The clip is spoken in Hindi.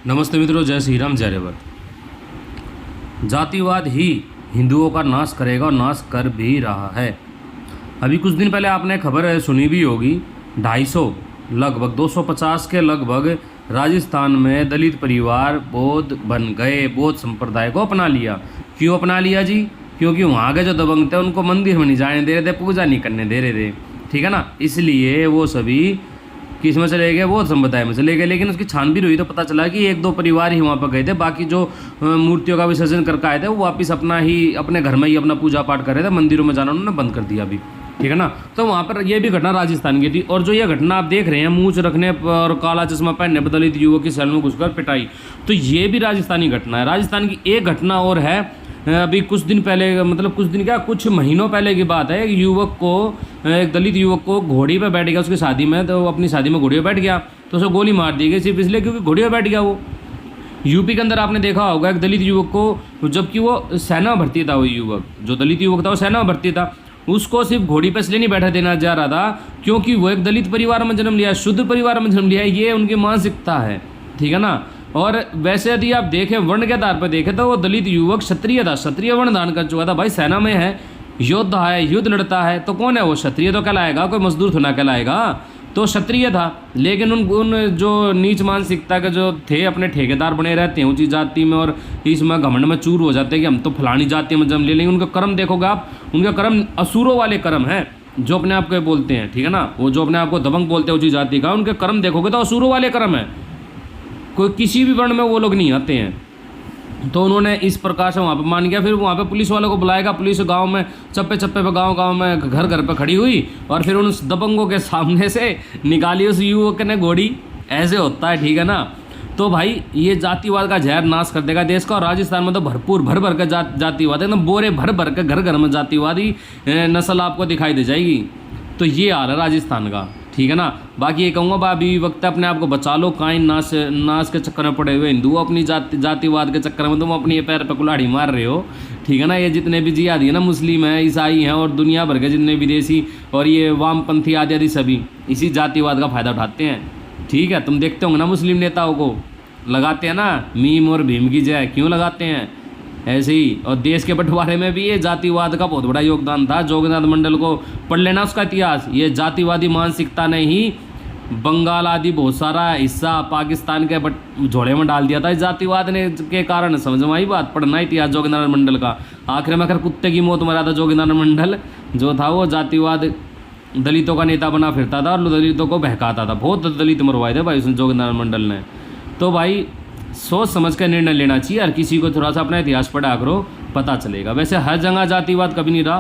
नमस्ते मित्रों, जय श्री राम, जय रेवत। जातिवाद ही हिंदुओं का नाश करेगा और नाश कर भी रहा है। अभी कुछ दिन पहले आपने खबर सुनी भी होगी, 250 लगभग 250 के लगभग राजस्थान में दलित परिवार बौद्ध बन गए, बौद्ध संप्रदाय को अपना लिया। क्यों अपना लिया जी? क्योंकि वहाँ के जो दबंग थे उनको मंदिर में नहीं जाने दे रहे थे, पूजा नहीं करने दे रहे थे, ठीक है ना। इसलिए वो सभी किस में चले गए? बौद्ध संप्रदाय में चले गए। लेकिन उसकी छानबीन हुई तो पता चला कि एक दो परिवार ही वहाँ पर गए थे, बाकी जो मूर्तियों का विसर्जन करके आए थे वो वापस अपने घर में ही अपना पूजा पाठ कर रहे थे, मंदिरों में जाना उन्होंने बंद कर दिया अभी, ठीक है ना। तो वहाँ पर ये भी घटना राजस्थान की थी। और जो ये घटना आप देख रहे हैं, मूंछ रखने और काला चश्मा पहनने पर दलित युवक की सेल में घुसकर पिटाई, तो ये भी राजस्थानी घटना है। राजस्थान की एक घटना और है, अभी कुछ दिन पहले, मतलब कुछ दिन क्या, कुछ महीनों पहले की बात है। एक दलित युवक को घोड़ी पे बैठ गया उसकी शादी में, तो अपनी शादी में घोड़ी पे बैठ गया तो उसे गोली मार दी गई सिर्फ इसलिए क्योंकि घोड़ी पे बैठ गया वो। यूपी के अंदर आपने देखा होगा एक दलित युवक को, जबकि वो सेना में भर्ती था, वो युवक जो दलित युवक था वो सेना में भर्ती था, उसको सिर्फ घोड़ी पे इसलिए नहीं बैठा देना जा रहा था क्योंकि वो एक दलित परिवार में जन्म लिया, शुद्ध परिवार में जन्म लिया है। ये उनकी मानसिकता है, ठीक है ना। और वैसे यदि आप देखें वर्ण के आधार पर देखें तो वो दलित युवक क्षत्रिय था, क्षत्रिय वर्ण धारण कर चुका था। भाई सेना में है, योद्धा है, युद्ध लड़ता है, तो कौन है वो? क्षत्रिय तो कहलाएगा, कोई मजदूर तो ना कहलाएगा। तो क्षत्रिय था। लेकिन उन जो नीच मानसिकता के जो थे, अपने ठेकेदार बने रहते हैं ऊंची जाति में और इसमें घमंड में चूर हो जाते हैं कि हम तो फलानी जाति में जन्म ले लेंगे। उनका कर्म देखोगे आप, उनका कर्म असुरों वाले कर्म है, जो अपने आप को बोलते हैं, ठीक है ना। वो जो अपने आप को दबंग बोलते हैं ऊंची जाति का, उनके कर्म देखोगे तो असुरों वाले कर्म है। कोई किसी भी वर्ण में वो लोग नहीं आते हैं। तो उन्होंने इस प्रकार से वहाँ पर मान गया। फिर वहाँ पे पुलिस वालों को बुलाएगा, पुलिस गांव में चप्पे चप्पे पे, गांव में, घर घर पे खड़ी हुई और फिर उन दबंगों के सामने से निकाली उस युवक ने घोड़ी। ऐसे होता है, ठीक है ना। तो भाई ये जातिवाद का जहर नाश कर देगा देश का। और राजस्थान में तो भरपूर भर भर के जातिवाद, एकदम बोरे भर भर के घर घर में जातिवादी नस्ल आपको दिखाई दे जाएगी। तो ये हाल है राजस्थान का, ठीक है ना। बाकी ये कहूँगा अभी वक्त है, अपने आप को बचा लो। काइन नाश के चक्कर में पड़े हुए हिंदू अपनी जातिवाद के चक्कर में तुम अपनी पैर पे कुल्हाड़ी मार रहे हो, ठीक है ना। ये जितने भी जिहादी है ना, मुस्लिम हैं, ईसाई हैं और दुनिया भर के जितने विदेशी और ये वामपंथी आदि सभी इसी जातिवाद का फ़ायदा उठाते हैं, ठीक है। तुम देखते होंगे ना मुस्लिम नेताओं को लगाते हैं ना मीम और भीम की जय, क्यों लगाते हैं? ऐसे ही। और देश के बंटवारे में भी ये जातिवाद का बहुत बड़ा योगदान था। जोगनाथ मंडल को पढ़ लेना उसका इतिहास। ये जातिवादी मानसिकता ने ही बंगाल आदि बहुत सारा हिस्सा पाकिस्तान के झोड़े में डाल दिया था। इस जातिवाद ने के कारण, समझ में आई बात? पढ़ना इतिहास जोगनाथ मंडल का। आखिर में कुत्ते की मौत मरा था जोगनाथ मंडल जो था, वो जातिवाद दलितों का नेता बना फिरता था और दलितों को बहकाता था। बहुत दलित मरवाए थे भाई उसने, जोगनाथ मंडल ने। तो भाई सोच समझ कर निर्णय लेना चाहिए। हर किसी को थोड़ा सा अपना इतिहास पढ़ा करो, पता चलेगा। वैसे हर जगह जातिवाद कभी नहीं रहा,